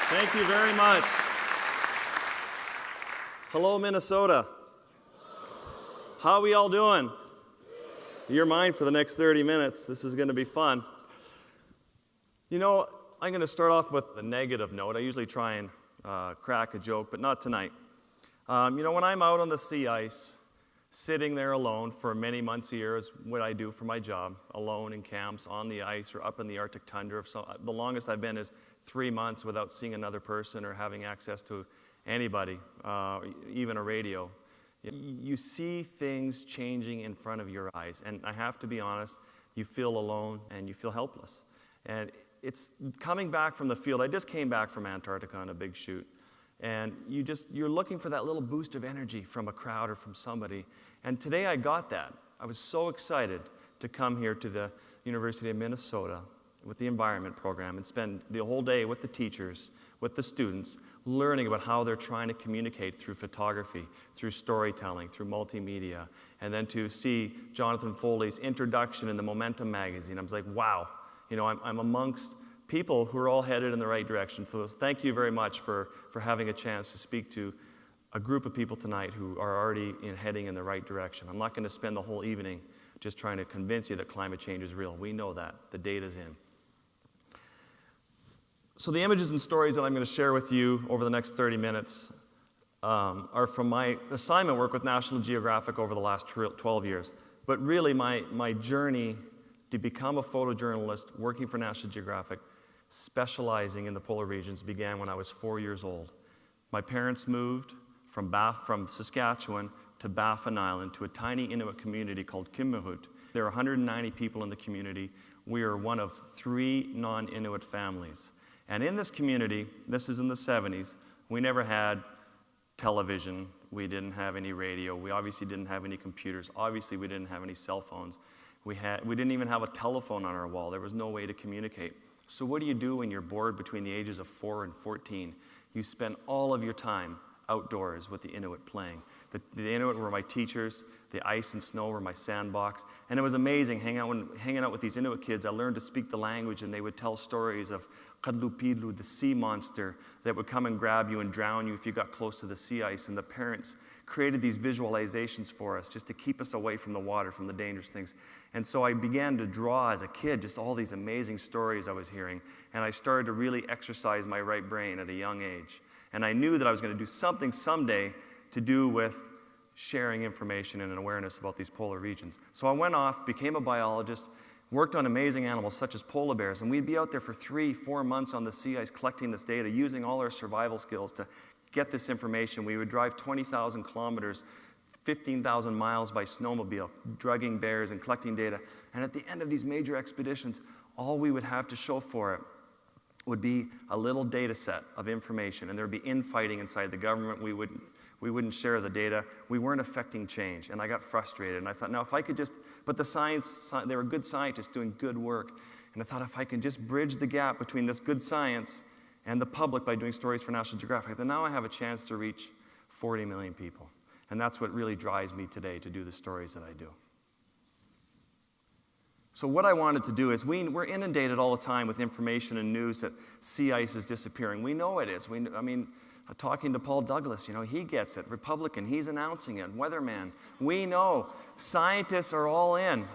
Thank you very much. Hello, Minnesota. How are we all doing? You're mine for the next 30 minutes. This is going to be fun. You know, I'm going to start off with a negative note. I usually try and crack a joke, but not tonight. You know, when I'm out on the sea ice, sitting there alone for many months a year is what I do for my job, alone in camps, on the ice, or up in the Arctic tundra. So the longest I've been is 3 months without seeing another person or having access to anybody, even a radio. You see things changing in front of your eyes, and I have to be honest, you feel alone and you feel helpless. And it's coming back from the field. I just came back from Antarctica on a big shoot. And you're looking for that little boost of energy from a crowd or from somebody. And today I got that. I was so excited to come here to the University of Minnesota with the environment program and spend the whole day with the teachers, with the students, learning about how they're trying to communicate through photography, through storytelling, through multimedia, and then to see Jonathan Foley's introduction in the Momentum magazine. I was like, wow, you know, I'm amongst people who are all headed in the right direction. So thank you very much for having a chance to speak to a group of people tonight who are already heading in the right direction. I'm not going to spend the whole evening just trying to convince you that climate change is real. We know that. The data's in. So the images and stories that I'm going to share with you over the next 30 minutes are from my assignment work with National Geographic over the last 12 years. But really my journey to become a photojournalist working for National Geographic, specializing in the polar regions, began when I was 4 years old. My parents moved from Saskatchewan to Baffin Island to a tiny Inuit community called Kimmirut. There are 190 people in the community. We are one of 3 non-Inuit families. And in this community, this is in the 70s, we never had television. We didn't have any radio. We obviously didn't have any computers. Obviously, we didn't have any cell phones. We didn't even have a telephone on our wall. There was no way to communicate. So what do you do when you're bored between the ages of 4 and 14? You spend all of your time outdoors with the Inuit playing. The Inuit were my teachers. The ice and snow were my sandbox. And it was amazing hanging out with these Inuit kids. I learned to speak the language, and they would tell stories of Kadlupidlu, the sea monster that would come and grab you and drown you if you got close to the sea ice. And the parents created these visualizations for us just to keep us away from the water, from the dangerous things. And so I began to draw as a kid just all these amazing stories I was hearing. And I started to really exercise my right brain at a young age. And I knew that I was going to do something someday to do with sharing information and an awareness about these polar regions. So I went off, became a biologist, worked on amazing animals such as polar bears, and we'd be out there for 3-4 months on the sea ice collecting this data, using all our survival skills to get this information. We would drive 20,000 kilometers, 15,000 miles by snowmobile, drugging bears and collecting data. And at the end of these major expeditions, all we would have to show for it would be a little data set of information, and there would be infighting inside the government. We wouldn't share the data. We weren't affecting change, and I got frustrated. And I thought, now if I could just, but the science, they were good scientists doing good work, and I thought if I can just bridge the gap between this good science and the public by doing stories for National Geographic, then now I have a chance to reach 40 million people. And that's what really drives me today to do the stories that I do. So what I wanted to do is, we're inundated all the time with information and news that sea ice is disappearing. We know it is. Talking to Paul Douglas, he gets it. Republican, he's announcing it. Weatherman, we know. Scientists are all in.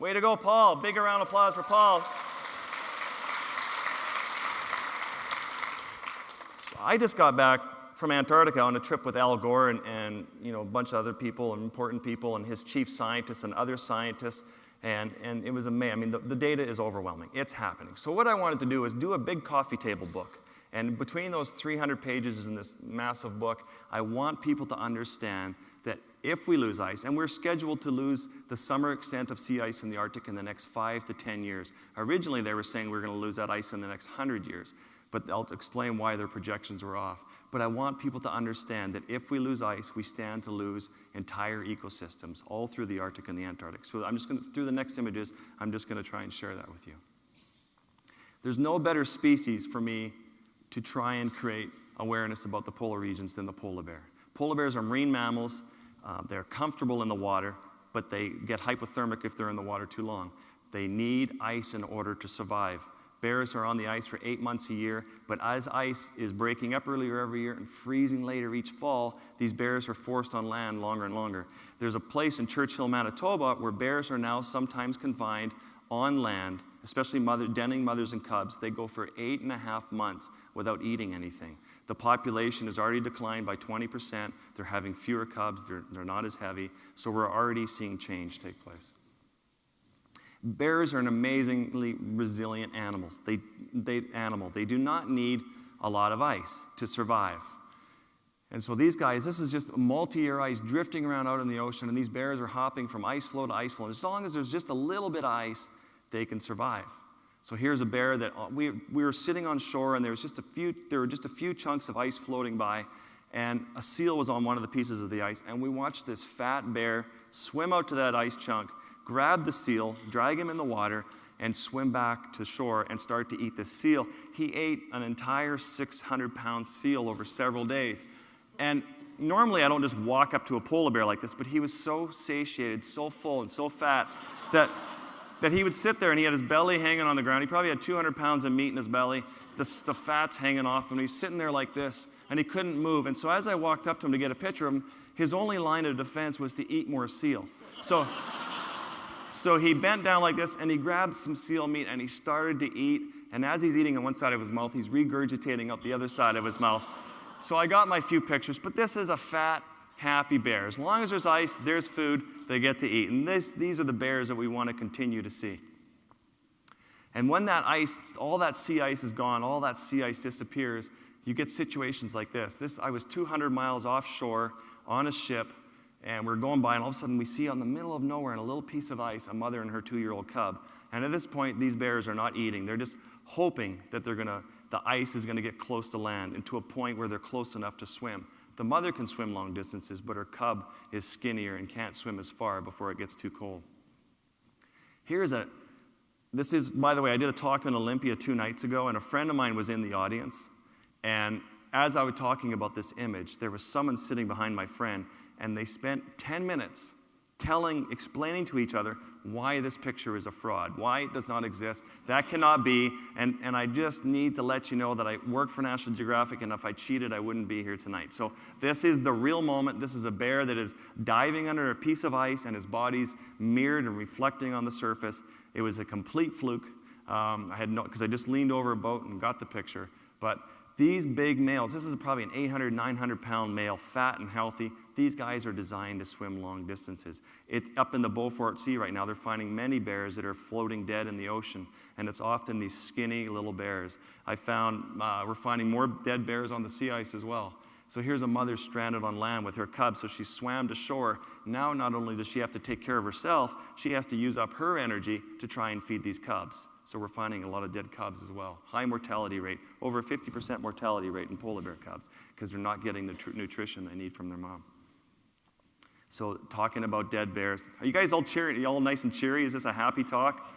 Way to go, Paul. Big round of applause for Paul. So I just got back from Antarctica on a trip with Al Gore and a bunch of other people, and important people, and his chief scientists and other scientists, and it was amazing. The data is overwhelming. It's happening. So what I wanted to do is do a big coffee table book, and between those 300 pages in this massive book, I want people to understand that if we lose ice, and we're scheduled to lose the summer extent of sea ice in the Arctic in the next 5 to 10 years. Originally, they were saying we're going to lose that ice in the next 100 years. But I'll explain why their projections were off. But I want people to understand that if we lose ice, we stand to lose entire ecosystems all through the Arctic and the Antarctic. So I'm just going to, through the next images, I'm just going to try and share that with you. There's no better species for me to try and create awareness about the polar regions than the polar bear. Polar bears are marine mammals. They're comfortable in the water, but they get hypothermic if they're in the water too long. They need ice in order to survive. Bears are on the ice for 8 months a year, but as ice is breaking up earlier every year and freezing later each fall, these bears are forced on land longer and longer. There's a place in Churchill, Manitoba, where bears are now sometimes confined on land, especially denning mothers and cubs. They go for 8.5 months without eating anything. The population has already declined by 20%. They're having fewer cubs. They're not as heavy. So we're already seeing change take place. Bears are an amazingly resilient animal. They do not need a lot of ice to survive. And so these guys, this is just multi-year ice drifting around out in the ocean, and these bears are hopping from ice floe to ice floe. And as long as there's just a little bit of ice, they can survive. So here's a bear that we were sitting on shore, and there were just a few chunks of ice floating by, and a seal was on one of the pieces of the ice, and we watched this fat bear swim out to that ice chunk, grab the seal, drag him in the water, and swim back to shore and start to eat the seal. He ate an entire 600-pound seal over several days. And normally I don't just walk up to a polar bear like this, but he was so satiated, so full, and so fat that he would sit there and he had his belly hanging on the ground. He probably had 200 pounds of meat in his belly. The fat's hanging off him. He's sitting there like this, and he couldn't move. And so as I walked up to him to get a picture of him, his only line of defense was to eat more seal. So he bent down like this, and he grabbed some seal meat, and he started to eat. And as he's eating on one side of his mouth, he's regurgitating out the other side of his mouth. So I got my few pictures, but this is a fat, happy bear. As long as there's ice, there's food, they get to eat. And these are the bears that we want to continue to see. And when that ice, all that sea ice is gone, all that sea ice disappears, you get situations like this. I was 200 miles offshore on a ship, and we're going by, and all of a sudden we see on the middle of nowhere, in a little piece of ice, a mother and her 2-year-old cub. And at this point, these bears are not eating. They're just hoping that the ice is going to get close to land and to a point where they're close enough to swim. The mother can swim long distances, but her cub is skinnier and can't swim as far before it gets too cold. This is, by the way, I did a talk in Olympia 2 nights ago, and a friend of mine was in the audience. And as I was talking about this image, there was someone sitting behind my friend, and they spent 10 minutes explaining to each other why this picture is a fraud, why it does not exist, that cannot be, and I just need to let you know that I work for National Geographic, and if I cheated, I wouldn't be here tonight. So this is the real moment. This is a bear that is diving under a piece of ice, and his body's mirrored and reflecting on the surface. It was a complete fluke. Because I just leaned over a boat and got the picture. But these big males, this is probably an 800, 900-pound male, fat and healthy. These guys are designed to swim long distances. It's up in the Beaufort Sea right now. They're finding many bears that are floating dead in the ocean, and it's often these skinny little bears. We're finding more dead bears on the sea ice as well. So here's a mother stranded on land with her cubs, so she swam to shore. Now not only does she have to take care of herself, she has to use up her energy to try and feed these cubs. So we're finding a lot of dead cubs as well. High mortality rate, over a 50% mortality rate in polar bear cubs, because they're not getting the nutrition they need from their mom. So talking about dead bears. Are you guys all cheery? Are you all nice and cheery? Is this a happy talk?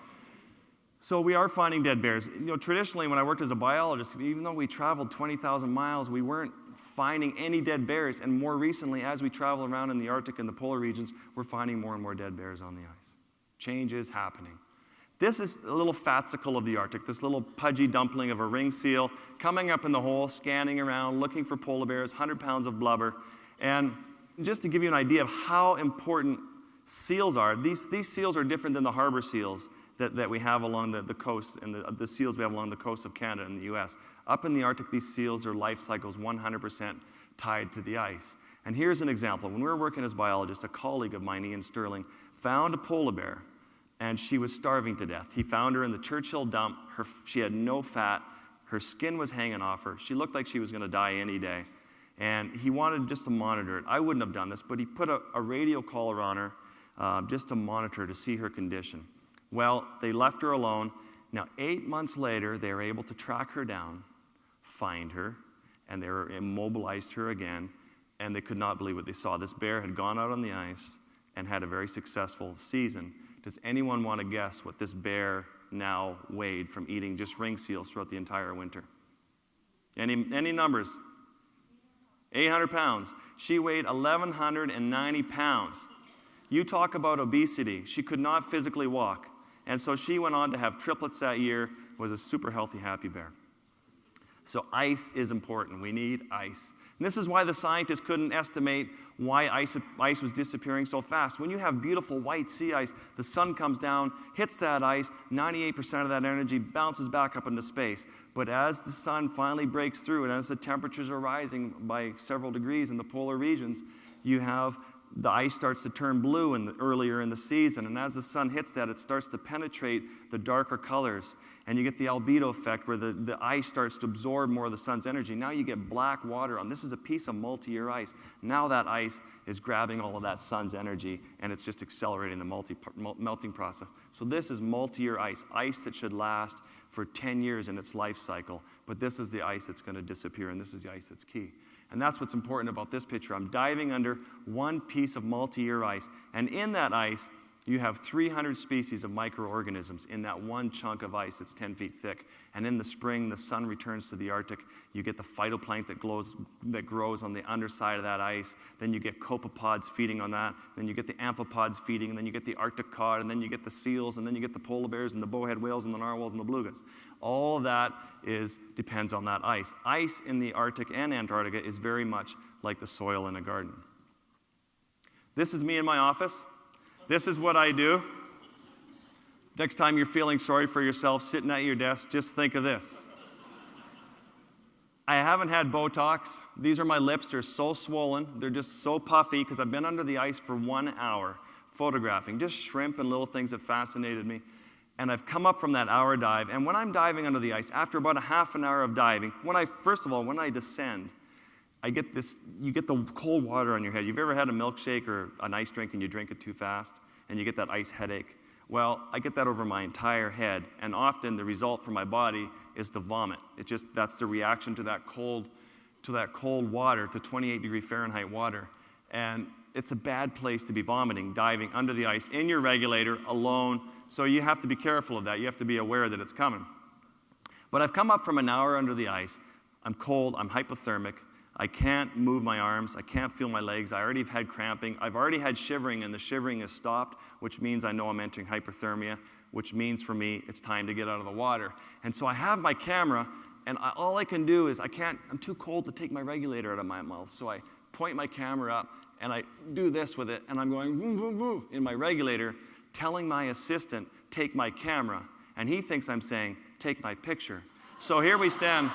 So we are finding dead bears. Traditionally, when I worked as a biologist, even though we traveled 20,000 miles, we weren't finding any dead bears. And more recently, as we travel around in the Arctic and the polar regions, we're finding more and more dead bears on the ice. Change is happening. This is a little fatsicle of the Arctic, this little pudgy dumpling of a ring seal coming up in the hole, scanning around, looking for polar bears, 100 pounds of blubber. And just to give you an idea of how important seals are, these seals are different than the harbor seals that we have along the coast, and the seals we have along the coast of Canada and the U.S. Up in the Arctic, these seals, their life cycles 100% tied to the ice. And here's an example. When we were working as biologists, a colleague of mine, Ian Sterling, found a polar bear, and she was starving to death. He found her in the Churchill dump. She had no fat. Her skin was hanging off her. She looked like she was going to die any day. And he wanted just to monitor it. I wouldn't have done this, but he put a radio collar on her just to monitor, to see her condition. Well, they left her alone. Now, 8 months later, they were able to track her down, find her, and they immobilized her again, and they could not believe what they saw. This bear had gone out on the ice and had a very successful season. Does anyone want to guess what this bear now weighed from eating just ring seals throughout the entire winter? Any numbers? 800 pounds. She weighed 1,190 pounds. You talk about obesity. She could not physically walk. And so she went on to have triplets that year, was a super healthy, happy bear. So ice is important. We need ice. And this is why the scientists couldn't estimate why ice was disappearing so fast. When you have beautiful white sea ice, the sun comes down, hits that ice, 98% of that energy bounces back up into space. But as the sun finally breaks through and as the temperatures are rising by several degrees in the polar regions, you have the ice starts to turn blue earlier in the season, and as the sun hits that, it starts to penetrate the darker colors, and you get the albedo effect where the ice starts to absorb more of the sun's energy. Now you get black water on. This is a piece of multi-year ice. Now that ice is grabbing all of that sun's energy, and it's just accelerating the melting process. So this is multi-year ice that should last for 10 years in its life cycle, but this is the ice that's going to disappear, and this is the ice that's key. And that's what's important about this picture. I'm diving under one piece of multi-year ice. And in that ice, you have 300 species of microorganisms in that one chunk of ice that's 10 feet thick. And in the spring, the sun returns to the Arctic. You get the phytoplankton that grows on the underside of that ice. Then you get copepods feeding on that. Then you get the amphipods feeding. And then you get the Arctic cod. And then you get the seals. And then you get the polar bears and the bowhead whales and the narwhals and the belugas. All of that depends on that ice. Ice in the Arctic and Antarctica is very much like the soil in a garden. This is me in my office. This is what I do. Next time you're feeling sorry for yourself sitting at your desk, just think of this. I haven't had Botox. These are my lips. They're so swollen. They're just so puffy because I've been under the ice for 1 hour photographing, just shrimp and little things that fascinated me. And I've come up from that hour dive, and when I'm diving under the ice, after about a half an hour of diving, when I descend, you get the cold water on your head. You've ever had a milkshake or an ice drink and you drink it too fast, and you get that ice headache? Well, I get that over my entire head, and often the result for my body is to vomit. That's the reaction to that cold water, to 28 degree Fahrenheit water. And it's a bad place to be vomiting, diving under the ice in your regulator alone. So you have to be careful of that. You have to be aware that it's coming. But I've come up from an hour under the ice. I'm cold, I'm hypothermic. I can't move my arms, I can't feel my legs. I already have had cramping. I've already had shivering, and the shivering has stopped, which means I know I'm entering hyperthermia, which means for me it's time to get out of the water. And so I have my camera, and all I can do is I'm too cold to take my regulator out of my mouth. So I point my camera up, and I do this with it, and I'm going woo, woo, woo in my regulator, telling my assistant, take my camera. And he thinks I'm saying, take my picture. So here we stand.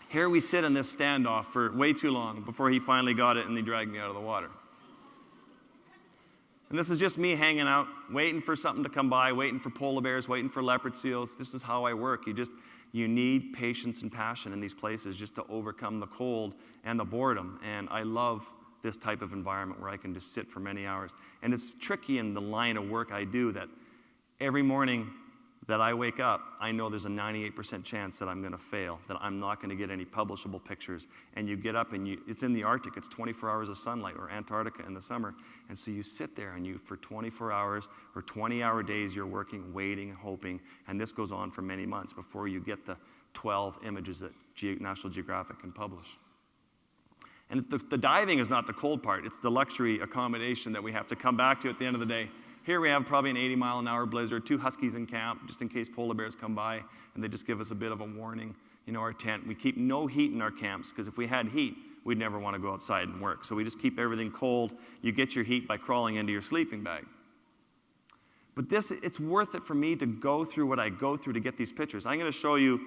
Here we sit in this standoff for way too long before he finally got it and he dragged me out of the water. And this is just me hanging out, waiting for something to come by, waiting for polar bears, waiting for leopard seals. This is how I work. You need patience and passion in these places just to overcome the cold and the boredom. And I love this type of environment where I can just sit for many hours. And it's tricky in the line of work I do that every morning that I wake up, I know there's a 98% chance that I'm going to fail, that I'm not going to get any publishable pictures. And you get up and it's in the Arctic, it's 24 hours of sunlight, or Antarctica in the summer. And so you sit there and for 24 hours or 20-hour days, you're working, waiting, hoping. And this goes on for many months before you get the 12 images that National Geographic can publish. And the diving is not the cold part. It's the luxury accommodation that we have to come back to at the end of the day. Here we have probably an 80-mile-an-hour blizzard, 2 huskies in camp, just in case polar bears come by, and they just give us a bit of a warning. Our tent, we keep no heat in our camps, because if we had heat, we'd never want to go outside and work. So we just keep everything cold. You get your heat by crawling into your sleeping bag. But it's worth it for me to go through what I go through to get these pictures. I'm going to show you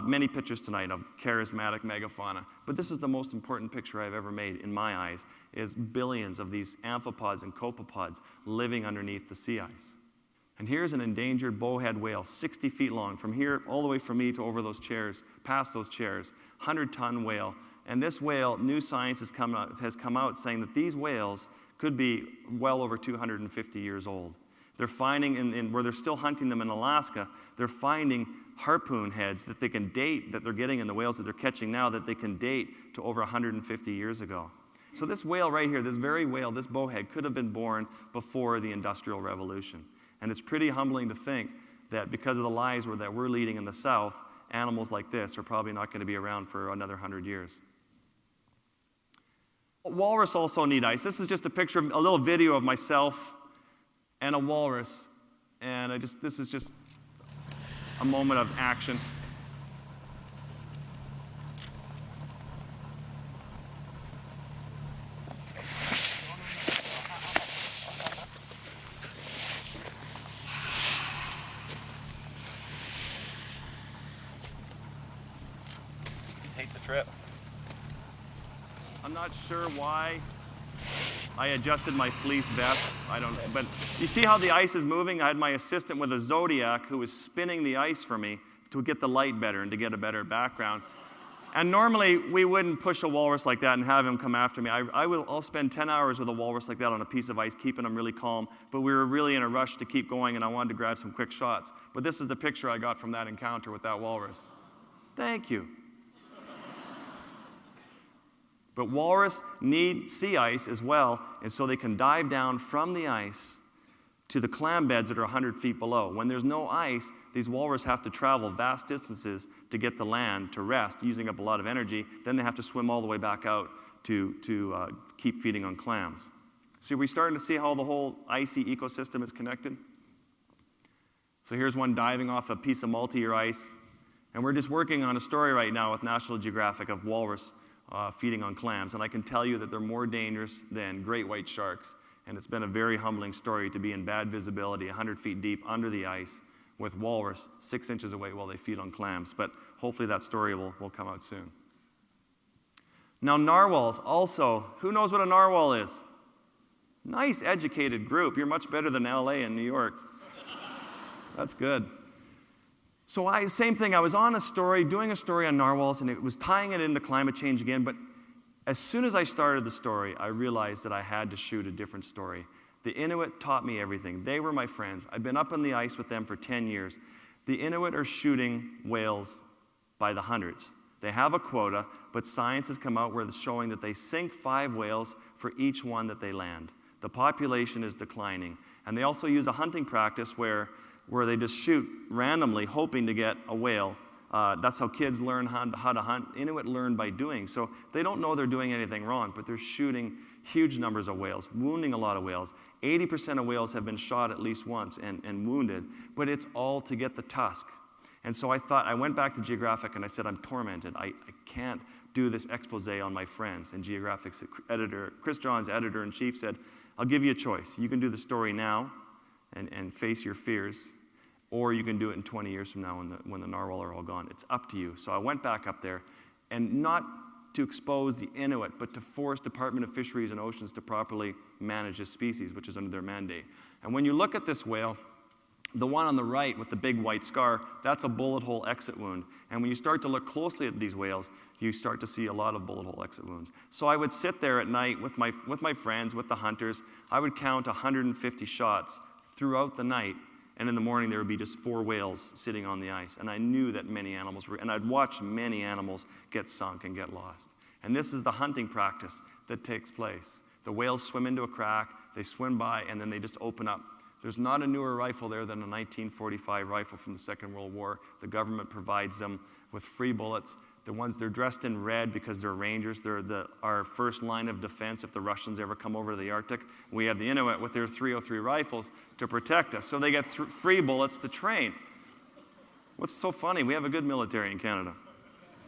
many pictures tonight of charismatic megafauna. But this is the most important picture I've ever made, in my eyes, is billions of these amphipods and copepods living underneath the sea ice. And here's an endangered bowhead whale, 60 feet long, from here all the way from me to over those chairs, past those chairs, 100-ton whale. And this whale, new science has come out saying that these whales could be well over 250 years old. They're finding, where they're still hunting them in Alaska, they're finding harpoon heads that they can date, that they're getting in the whales that they're catching now, that they can date to over 150 years ago. So this whale right here, this very whale, this bowhead, could have been born before the Industrial Revolution. And it's pretty humbling to think that because of the lives that we're leading in the South, animals like this are probably not going to be around for another 100 years. Walrus also need ice. This is just a little video of myself and a walrus. And this is just a moment of action. Hate the trip. I'm not sure why I adjusted my fleece vest. I don't, but you see how the ice is moving? I had my assistant with a Zodiac who was spinning the ice for me to get the light better and to get a better background. And normally we wouldn't push a walrus like that and have him come after me. I'll spend 10 hours with a walrus like that on a piece of ice, keeping him really calm. But we were really in a rush to keep going, and I wanted to grab some quick shots. But this is the picture I got from that encounter with that walrus. Thank you. But walrus need sea ice as well, and so they can dive down from the ice to the clam beds that are 100 feet below. When there's no ice, these walrus have to travel vast distances to get to land, to rest, using up a lot of energy. Then they have to swim all the way back out to keep feeding on clams. So are we starting to see how the whole icy ecosystem is connected? So here's one diving off a piece of multi-year ice. And we're just working on a story right now with National Geographic of walrus feeding on clams. And I can tell you that they're more dangerous than great white sharks. And it's been a very humbling story to be in bad visibility, 100 feet deep under the ice with walrus 6 inches away while they feed on clams. But hopefully that story will come out soon. Now narwhals also, who knows what a narwhal is? Nice educated group. You're much better than LA and New York. That's good. So same thing, I was on a story, doing a story on narwhals, and it was tying it into climate change again, but as soon as I started the story, I realized that I had to shoot a different story. The Inuit taught me everything. They were my friends. I've been up on the ice with them for 10 years. The Inuit are shooting whales by the hundreds. They have a quota, but science has come out where it's showing that they sink 5 whales for each one that they land. The population is declining. And they also use a hunting practice where they just shoot randomly, hoping to get a whale. That's how kids learn how to hunt. Inuit learn by doing. So they don't know they're doing anything wrong, but they're shooting huge numbers of whales, wounding a lot of whales. 80% of whales have been shot at least once and wounded, but it's all to get the tusk. And so I went back to Geographic and I said, I'm tormented. I can't do this expose on my friends. And Geographic's editor, Chris Johns, editor-in-chief, said, I'll give you a choice. You can do the story now and face your fears, or you can do it in 20 years from now when the narwhal are all gone. It's up to you. So I went back up there, and not to expose the Inuit, but to force Department of Fisheries and Oceans to properly manage this species, which is under their mandate. And when you look at this whale, the one on the right with the big white scar, that's a bullet hole exit wound. And when you start to look closely at these whales, you start to see a lot of bullet hole exit wounds. So I would sit there at night with my friends, with the hunters. I would count 150 shots throughout the night. And in the morning, there would be just 4 whales sitting on the ice. And I knew that many animals were, and I'd watched many animals get sunk and get lost. And this is the hunting practice that takes place. The whales swim into a crack, they swim by, and then they just open up. There's not a newer rifle there than a 1945 rifle from the Second World War. The government provides them with free bullets. The ones, they're dressed in red because they're rangers. They're our first line of defense if the Russians ever come over to the Arctic. We have the Inuit with their 303 rifles to protect us. So they get free bullets to train. What's so funny? We have a good military in Canada.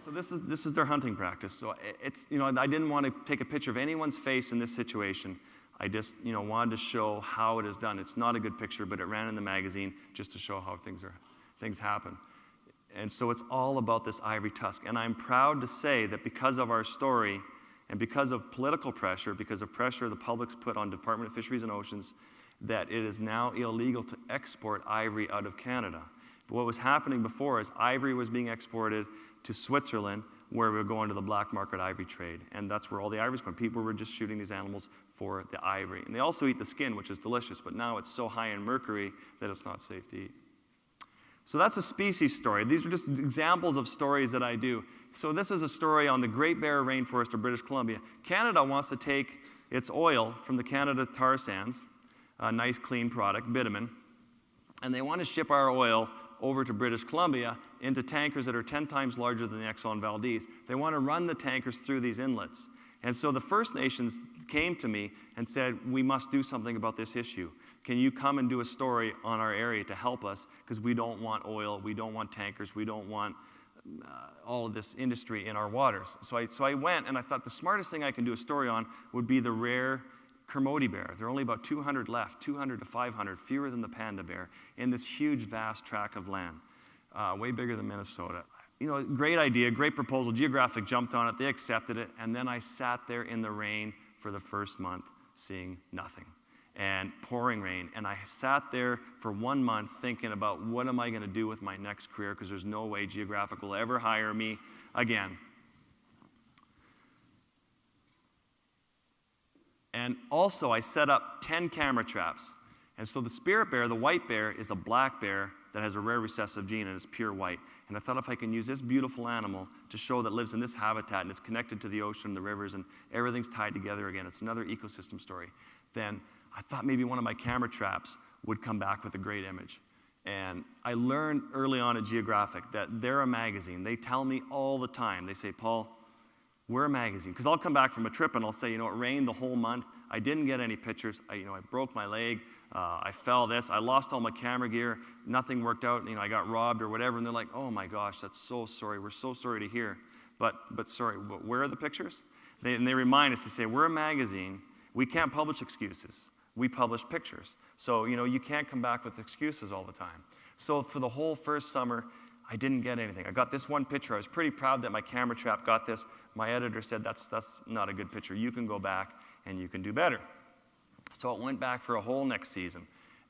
So this is their hunting practice. So it's, I didn't want to take a picture of anyone's face in this situation. I just, wanted to show how it is done. It's not a good picture, but it ran in the magazine just to show how things happen. And so it's all about this ivory tusk. And I'm proud to say that because of our story and because of political pressure, because of pressure the public's put on Department of Fisheries and Oceans, that it is now illegal to export ivory out of Canada. But what was happening before is ivory was being exported to Switzerland, where we were going to the black market ivory trade. And that's where all the ivory's going. People were just shooting these animals for the ivory. And they also eat the skin, which is delicious, but now it's so high in mercury that it's not safe to eat. So that's a species story. These are just examples of stories that I do. So this is a story on the Great Bear Rainforest of British Columbia. Canada wants to take its oil from the Canada tar sands, a nice clean product, bitumen, and they want to ship our oil over to British Columbia into tankers that are 10 times larger than the Exxon Valdez. They want to run the tankers through these inlets. And so the First Nations came to me and said, we must do something about this issue. Can you come and do a story on our area to help us? Because we don't want oil, we don't want tankers, we don't want all of this industry in our waters. So I went, and I thought the smartest thing I can do a story on would be the rare Kermode bear. There are only about 200 left, 200 to 500, fewer than the panda bear, in this huge, vast tract of land, way bigger than Minnesota. You know, great idea, great proposal. Geographic jumped on it, they accepted it, and then I sat there in the rain for the first month, seeing nothing, and pouring rain. And I sat there for 1 month thinking about what am I going to do with my next career, because there's no way Geographic will ever hire me again. And also, I set up 10 camera traps. And so the spirit bear, the white bear, is a black bear that has a rare recessive gene and is pure white. And I thought if I can use this beautiful animal to show that it lives in this habitat and it's connected to the ocean, the rivers, and everything's tied together again, it's another ecosystem story, then I thought maybe one of my camera traps would come back with a great image. And I learned early on at Geographic that they're a magazine. They tell me all the time, they say, Paul, we're a magazine. Because I'll come back from a trip and I'll say, you know, it rained the whole month. I didn't get any pictures. I broke my leg. I fell this. I lost all my camera gear. Nothing worked out. You know, I got robbed or whatever. And they're like, oh my gosh, that's so sorry. We're so sorry to hear. But sorry, where are the pictures? They remind us, they say, we're a magazine. We can't publish excuses. We publish pictures. So, you know, you can't come back with excuses all the time. So for the whole first summer, I didn't get anything. I got this one picture. I was pretty proud that my camera trap got this. My editor said, that's not a good picture. You can go back and you can do better. So it went back for a whole next season.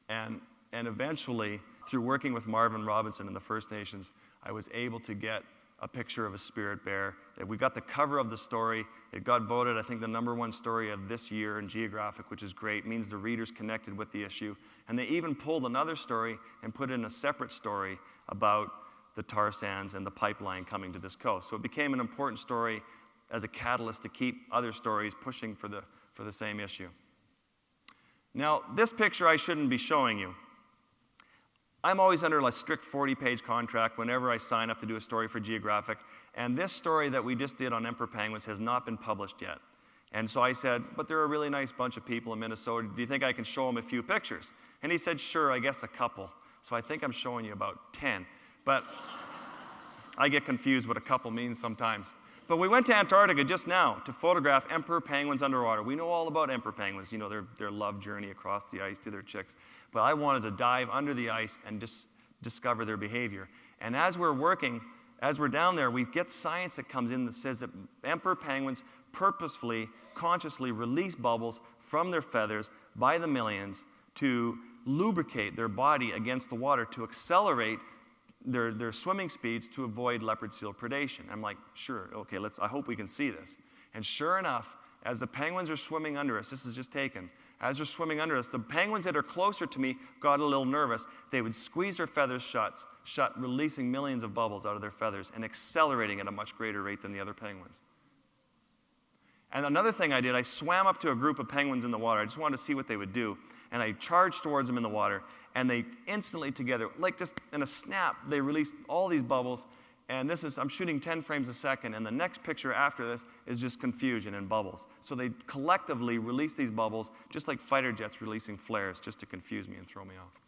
And eventually, through working with Marvin Robinson and the First Nations, I was able to get a picture of a spirit bear. We got the cover of the story. It got voted, I think, the #1 story of this year in Geographic, which is great. It means the readers connected with the issue. And they even pulled another story and put in a separate story about the tar sands and the pipeline coming to this coast. So it became an important story as a catalyst to keep other stories pushing for the same issue. Now, this picture I shouldn't be showing you. I'm always under a strict 40-page contract whenever I sign up to do a story for Geographic, and this story that we just did on emperor penguins has not been published yet. And so I said, but they're a really nice bunch of people in Minnesota. Do you think I can show them a few pictures? And he said, sure, I guess a couple. So I think I'm showing you about 10. But I get confused what a couple means sometimes. But we went to Antarctica just now to photograph emperor penguins underwater. We know all about emperor penguins, you know, their love journey across the ice to their chicks. But I wanted to dive under the ice and just discover their behavior. And as we're working, as we're down there, we get science that comes in that says that emperor penguins purposefully, consciously release bubbles from their feathers by the millions to lubricate their body against the water to accelerate their swimming speeds to avoid leopard seal predation. I'm like, sure, okay, I hope we can see this. And sure enough, as the penguins are swimming under us, this is just taken, as they're swimming under us, the penguins that are closer to me got a little nervous. They would squeeze their feathers shut, releasing millions of bubbles out of their feathers and accelerating at a much greater rate than the other penguins. And another thing I did, I swam up to a group of penguins in the water. I just wanted to see what they would do. And I charged towards them in the water, and they instantly together, like just in a snap, they released all these bubbles. And I'm shooting 10 frames a second, and the next picture after this is just confusion and bubbles. So they collectively release these bubbles, just like fighter jets releasing flares, just to confuse me and throw me off.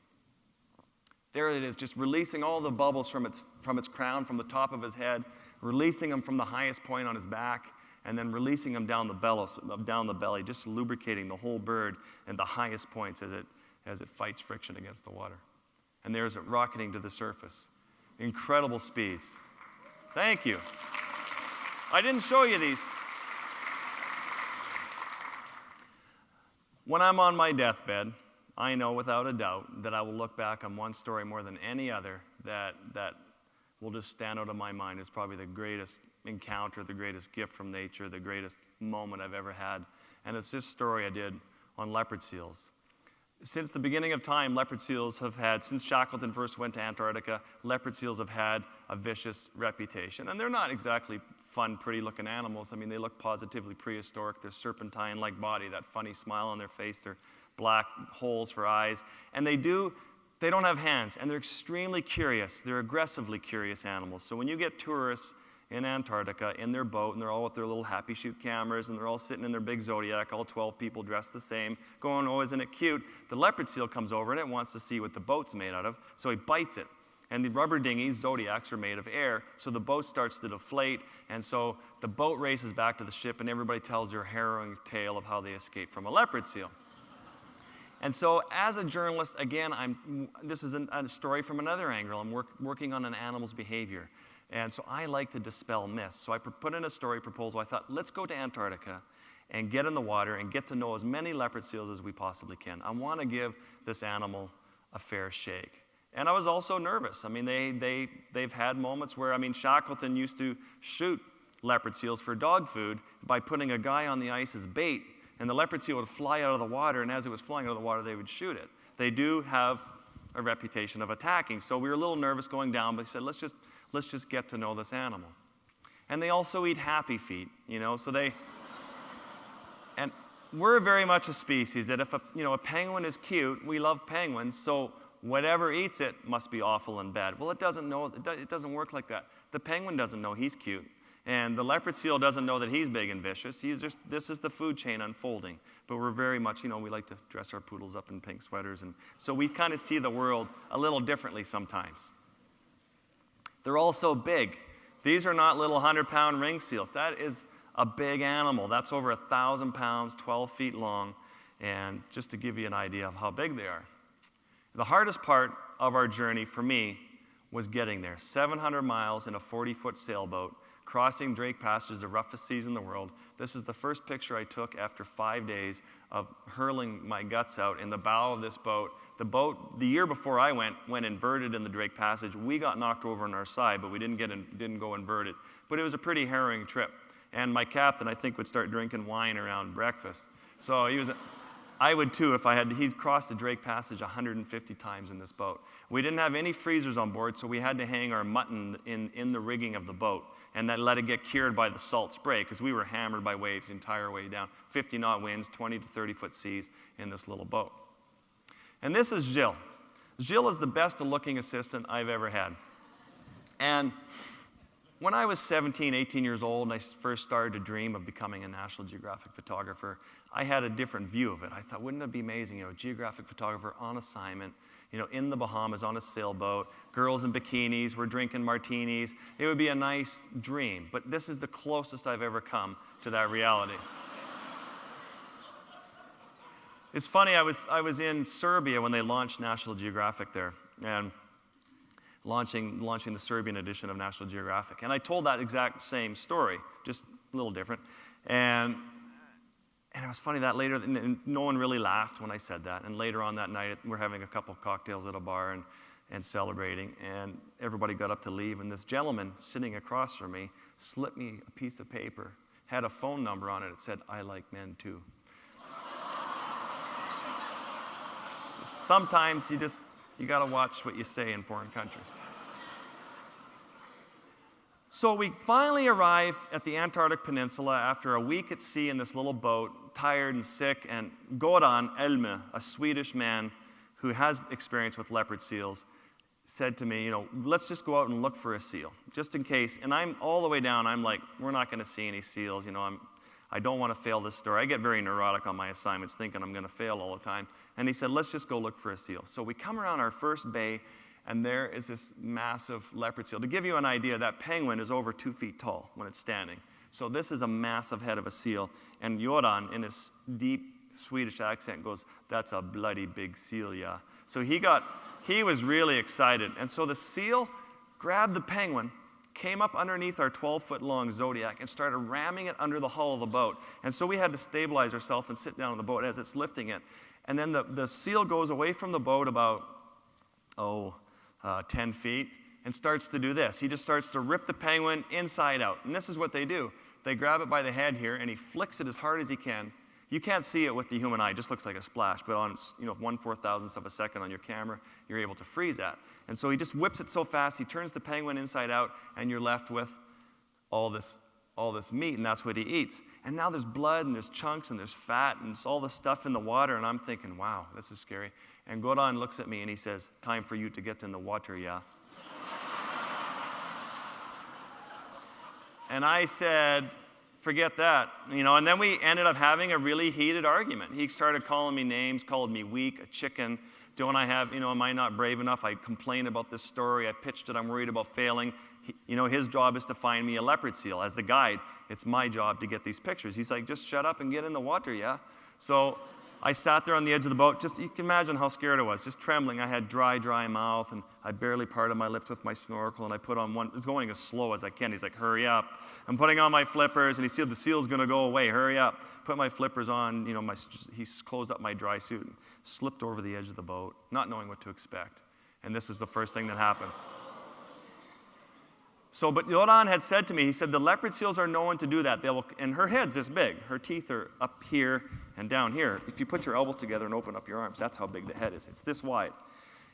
There it is, just releasing all the bubbles from its crown, from the top of his head, releasing them from the highest point on his back, and then releasing them down the belly, just lubricating the whole bird at the highest points as it fights friction against the water. And there's it rocketing to the surface. Incredible speeds. Thank you. I didn't show you these. When I'm on my deathbed, I know without a doubt that I will look back on one story more than any other that will just stand out of my mind. It's probably the greatest encounter, the greatest gift from nature, the greatest moment I've ever had. And it's this story I did on leopard seals. Since the beginning of time, leopard seals have had, since Shackleton first went to Antarctica, leopard seals have had a vicious reputation. And they're not exactly fun, pretty-looking animals. I mean, they look positively prehistoric. Their serpentine-like body, that funny smile on their face, their black holes for eyes. And they don't have hands, and they're extremely curious. They're aggressively curious animals. So when you get tourists in Antarctica in their boat, and they're all with their little happy shoot cameras, and they're all sitting in their big Zodiac, all 12 people dressed the same, going, oh, isn't it cute? The leopard seal comes over, and it wants to see what the boat's made out of, so he bites it. And the rubber dinghies, Zodiacs, are made of air, so the boat starts to deflate, and so the boat races back to the ship, and everybody tells their harrowing tale of how they escaped from a leopard seal. And so as a journalist, again, this is a story from another angle. I'm working on an animal's behavior. And so I like to dispel myths. So I put in a story proposal. I thought, let's go to Antarctica and get in the water and get to know as many leopard seals as we possibly can. I want to give this animal a fair shake. And I was also nervous. I mean, they've had moments where, Shackleton used to shoot leopard seals for dog food by putting a guy on the ice as bait, and the leopard seal would fly out of the water, and as it was flying out of the water, they would shoot it. They do have a reputation of attacking, so we were a little nervous going down, but we said, let's just get to know this animal. And they also eat happy feet, so they... And we're very much a species that if a penguin is cute, we love penguins, so whatever eats it must be awful and bad. Well, it doesn't work like that. The penguin doesn't know he's cute. And the leopard seal doesn't know that he's big and vicious. This is the food chain unfolding. But we're very much, we like to dress our poodles up in pink sweaters. And so we kind of see the world a little differently sometimes. They're also big. These are not little 100-pound ring seals. That is a big animal. That's over 1,000 pounds, 12 feet long. And just to give you an idea of how big they are. The hardest part of our journey for me was getting there. 700 miles in a 40-foot sailboat, crossing Drake Passage, the roughest seas in the world. This is the first picture I took after 5 days of hurling my guts out in the bow of this boat. The boat, the year before I went inverted in the Drake Passage. We got knocked over on our side, but we didn't go inverted. But it was a pretty harrowing trip. And my captain, I think, would start drinking wine around breakfast. So I would too if he'd crossed the Drake Passage 150 times in this boat. We didn't have any freezers on board, so we had to hang our mutton in the rigging of the boat and then let it get cured by the salt spray because we were hammered by waves the entire way down. 50-knot winds, 20 to 30-foot seas in this little boat. And this is Jill. Jill is the best looking assistant I've ever had. And when I was 17, 18 years old and I first started to dream of becoming a National Geographic photographer, I had a different view of it. I thought, wouldn't it be amazing, a geographic photographer on assignment, in the Bahamas on a sailboat, girls in bikinis, we're drinking martinis. It would be a nice dream, but this is the closest I've ever come to that reality. It's funny, I was in Serbia when they launched National Geographic there, and launching the Serbian edition of National Geographic. And I told that exact same story, just a little different. And it was funny that later, no one really laughed when I said that. And later on that night, we're having a couple cocktails at a bar and celebrating. And everybody got up to leave. And this gentleman sitting across from me slipped me a piece of paper, had a phone number on it. It said, "I like men too." So sometimes you got to watch what you say in foreign countries. So we finally arrive at the Antarctic Peninsula after a week at sea in this little boat, tired and sick, and Goran Elme, a Swedish man who has experience with leopard seals, said to me, let's just go out and look for a seal, just in case. And I'm all the way down, I'm like, we're not going to see any seals, I don't want to fail this story. I get very neurotic on my assignments, thinking I'm going to fail all the time. And he said, let's just go look for a seal. So we come around our first bay, and there is this massive leopard seal. To give you an idea, that penguin is over 2 feet tall when it's standing. So this is a massive head of a seal. And Göran, in his deep Swedish accent, goes, "That's a bloody big seal, yeah." So he was really excited. And so the seal grabbed the penguin, came up underneath our 12-foot-long Zodiac and started ramming it under the hull of the boat. And so we had to stabilize ourselves and sit down on the boat as it's lifting it. And then the seal goes away from the boat about, 10 feet and starts to do this. He just starts to rip the penguin inside out. And this is what they do. They grab it by the head here, and he flicks it as hard as he can. You can't see it with the human eye. It just looks like a splash. But on 1/4000th of a second on your camera, you're able to freeze that. And so he just whips it so fast, he turns the penguin inside out, and you're left with all this meat, and that's what he eats. And now there's blood, and there's chunks, and there's fat, and it's all this stuff in the water, and I'm thinking, wow, this is scary. And Goran looks at me, and he says, "Time for you to get in the water, yeah." And I said, forget that. And then we ended up having a really heated argument. He started calling me names, called me weak, a chicken. Don't I have, am I not brave enough? I complained about this story. I pitched it. I'm worried about failing. His job is to find me a leopard seal. As the guide, it's my job to get these pictures. He's like, just shut up and get in the water, yeah? So I sat there on the edge of the boat. You can imagine how scared I was, just trembling. I had dry mouth, and I barely parted my lips with my snorkel, and I put on one. It's going as slow as I can. He's like, hurry up. I'm putting on my flippers, and he said, the seal's going to go away. Hurry up. Put my flippers on. He closed up my dry suit and slipped over the edge of the boat, not knowing what to expect. And this is the first thing that happens. But Yoran had said to me, he said, the leopard seals are known to do that. And her head's this big. Her teeth are up here and down here. If you put your elbows together and open up your arms, that's how big the head is. It's this wide.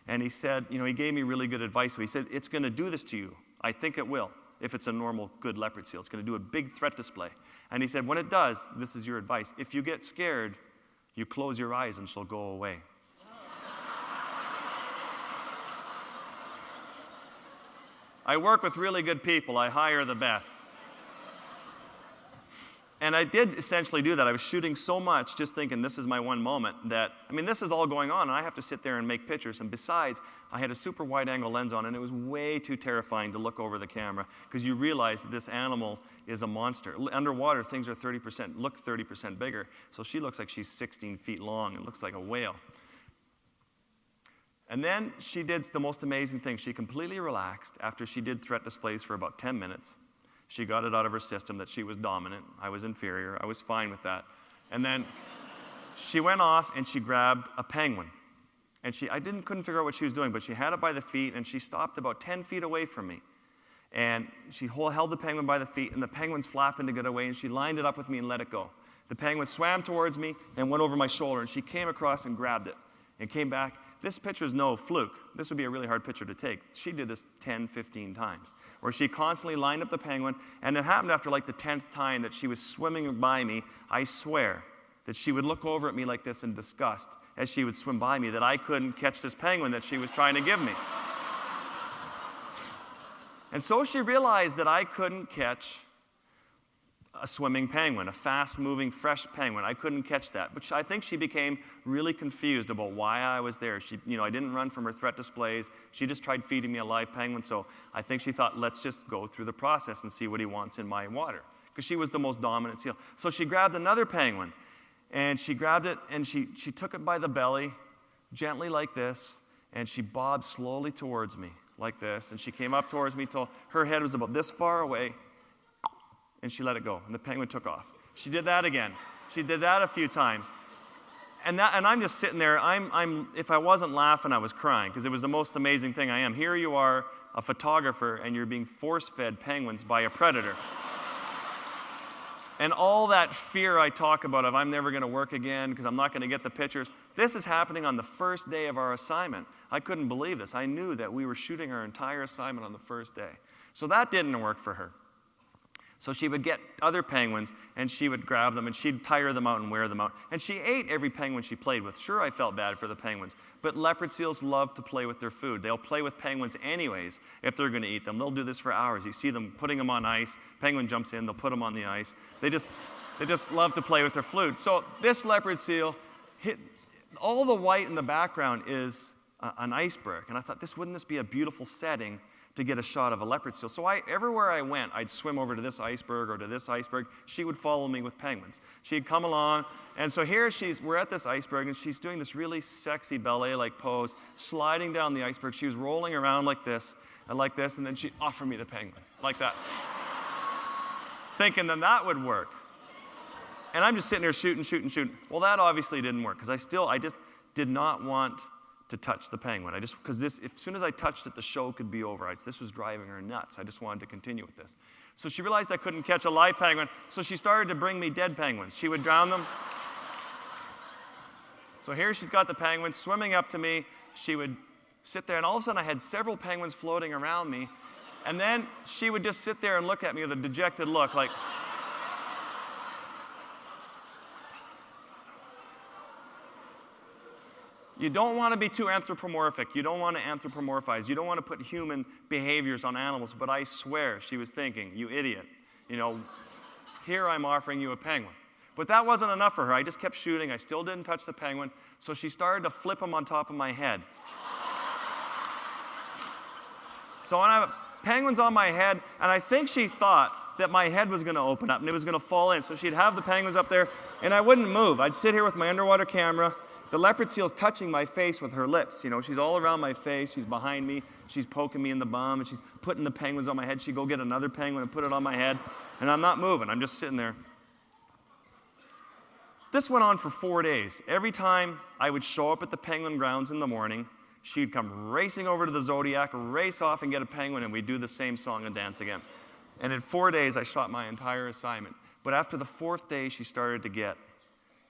And he said, he gave me really good advice. So he said, it's going to do this to you. I think it will, if it's a normal, good leopard seal. It's going to do a big threat display. And he said, when it does, this is your advice. If you get scared, you close your eyes and she'll go away. I work with really good people. I hire the best. And I did essentially do that. I was shooting so much, just thinking this is my one moment, that, this is all going on, and I have to sit there and make pictures. And besides, I had a super wide-angle lens on, and it was way too terrifying to look over the camera, because you realize that this animal is a monster. Underwater, things are 30% bigger. So she looks like she's 16 feet long. It looks like a whale. And then she did the most amazing thing. She completely relaxed after she did threat displays for about 10 minutes. She got it out of her system that she was dominant. I was inferior. I was fine with that. And then she went off and she grabbed a penguin. And I couldn't figure out what she was doing, but she had it by the feet and she stopped about 10 feet away from me. And she held the penguin by the feet, and the penguin's flapping to get away, and she lined it up with me and let it go. The penguin swam towards me and went over my shoulder, and she came across and grabbed it and came back. This picture's no fluke. This would be a really hard picture to take. She did this 10, 15 times, where she constantly lined up the penguin, and it happened after like the 10th time that she was swimming by me. I swear that she would look over at me like this in disgust as she would swim by me, that I couldn't catch this penguin that she was trying to give me. And so she realized that I couldn't catch a swimming penguin, a fast-moving, fresh penguin. I couldn't catch that. But I think she became really confused about why I was there. I didn't run from her threat displays. She just tried feeding me a live penguin. So I think she thought, let's just go through the process and see what he wants in my water, because she was the most dominant seal. So she grabbed another penguin, and she grabbed it, and she took it by the belly, gently like this, and she bobbed slowly towards me like this. And she came up towards me till her head was about this far away, and she let it go, and the penguin took off. She did that again. She did that a few times. And I'm just sitting there. If I wasn't laughing, I was crying, because it was the most amazing thing I am. Here you are, a photographer, and you're being force-fed penguins by a predator. And all that fear I talk about of I'm never going to work again because I'm not going to get the pictures, this is happening on the first day of our assignment. I couldn't believe this. I knew that we were shooting our entire assignment on the first day. So that didn't work for her. So she would get other penguins, and she would grab them, and she'd tire them out and wear them out. And she ate every penguin she played with. Sure, I felt bad for the penguins, but leopard seals love to play with their food. They'll play with penguins anyways if they're going to eat them. They'll do this for hours. You see them putting them on ice. Penguin jumps in. They'll put them on the ice. They just love to play with their food. So this leopard seal, all the white in the background is an iceberg. And I thought, wouldn't this be a beautiful setting to get a shot of a leopard seal? So everywhere I went, I'd swim over to this iceberg or to this iceberg. She would follow me with penguins. She'd come along, and so here we're at this iceberg, and she's doing this really sexy ballet-like pose, sliding down the iceberg. She was rolling around like this, and then she'd offer me the penguin, like that. Thinking that would work. And I'm just sitting there shooting. Well, that obviously didn't work, because I just did not want to touch the penguin. Because as soon as I touched it, the show could be over. This was driving her nuts. I just wanted to continue with this. So she realized I couldn't catch a live penguin, so she started to bring me dead penguins. She would drown them. So here she's got the penguins swimming up to me. She would sit there, and all of a sudden I had several penguins floating around me, and then she would just sit there and look at me with a dejected look, like, you don't want to be too anthropomorphic. You don't want to anthropomorphize. You don't want to put human behaviors on animals. But I swear she was thinking, you idiot. You know, here I'm offering you a penguin. But that wasn't enough for her. I just kept shooting. I still didn't touch the penguin. So she started to flip him on top of my head. So when I have penguins on my head, and I think she thought that my head was going to open up and it was going to fall in. So she'd have the penguins up there, and I wouldn't move. I'd sit here with my underwater camera. The leopard seal's touching my face with her lips. You know, she's all around my face. She's behind me. She's poking me in the bum, and she's putting the penguins on my head. She'd go get another penguin and put it on my head, and I'm not moving. I'm just sitting there. This went on for 4 days. Every time I would show up at the penguin grounds in the morning, she'd come racing over to the Zodiac, race off and get a penguin, and we'd do the same song and dance again. And in 4 days, I shot my entire assignment. But after the 4th day, she started to get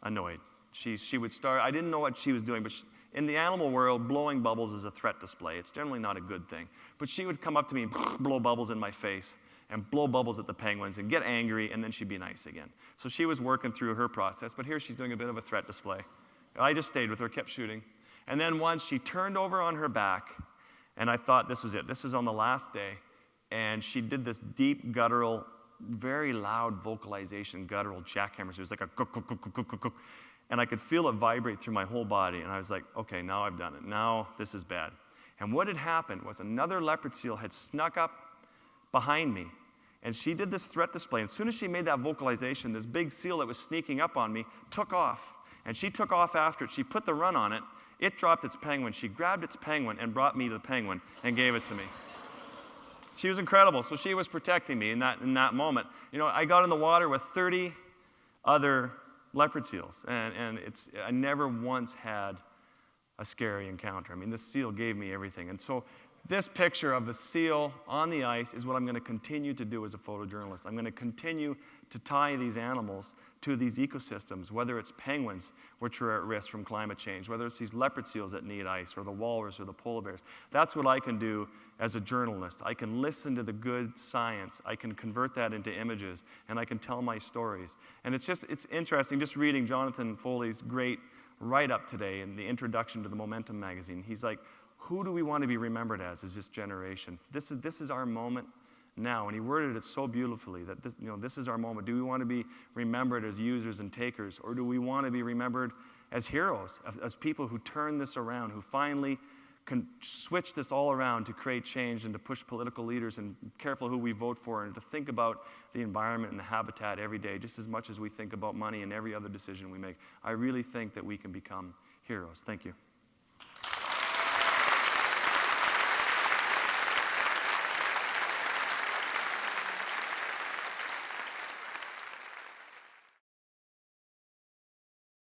annoyed. She would start, I didn't know what she was doing, but in the animal world, blowing bubbles is a threat display. It's generally not a good thing. But she would come up to me and blow bubbles in my face and blow bubbles at the penguins and get angry, and then she'd be nice again. So she was working through her process, but here she's doing a bit of a threat display. I just stayed with her, kept shooting. And then once she turned over on her back, and I thought this was it. This is on the last day. And she did this deep, guttural, very loud vocalization, guttural jackhammer. So it was like a cook, cook, cook, cook, cook, cook. And I could feel it vibrate through my whole body. And I was like, okay, now I've done it. Now this is bad. And what had happened was another leopard seal had snuck up behind me. And she did this threat display. And as soon as she made that vocalization, this big seal that was sneaking up on me took off. And she took off after it. She put the run on it. It dropped its penguin. She grabbed its penguin and brought me to the penguin and gave it to me. She was incredible. So she was protecting me in that moment. You know, I got in the water with 30 other leopard seals. And I never once had a scary encounter. I mean, this seal gave me everything. And so this picture of a seal on the ice is what I'm going to continue to do as a photojournalist. I'm going to continue to tie these animals to these ecosystems, whether it's penguins, which are at risk from climate change, whether it's these leopard seals that need ice, or the walrus, or the polar bears. That's what I can do as a journalist. I can listen to the good science. I can convert that into images, and I can tell my stories. And it's interesting just reading Jonathan Foley's great write-up today in the introduction to the Momentum magazine. He's like, who do we want to be remembered as this generation? This is our moment now. And he worded it so beautifully that this is our moment. Do we want to be remembered as users and takers, or do we want to be remembered as heroes, as people who turn this around, who finally can switch this all around to create change and to push political leaders and be careful who we vote for and to think about the environment and the habitat every day just as much as we think about money and every other decision we make? I really think that we can become heroes. Thank you.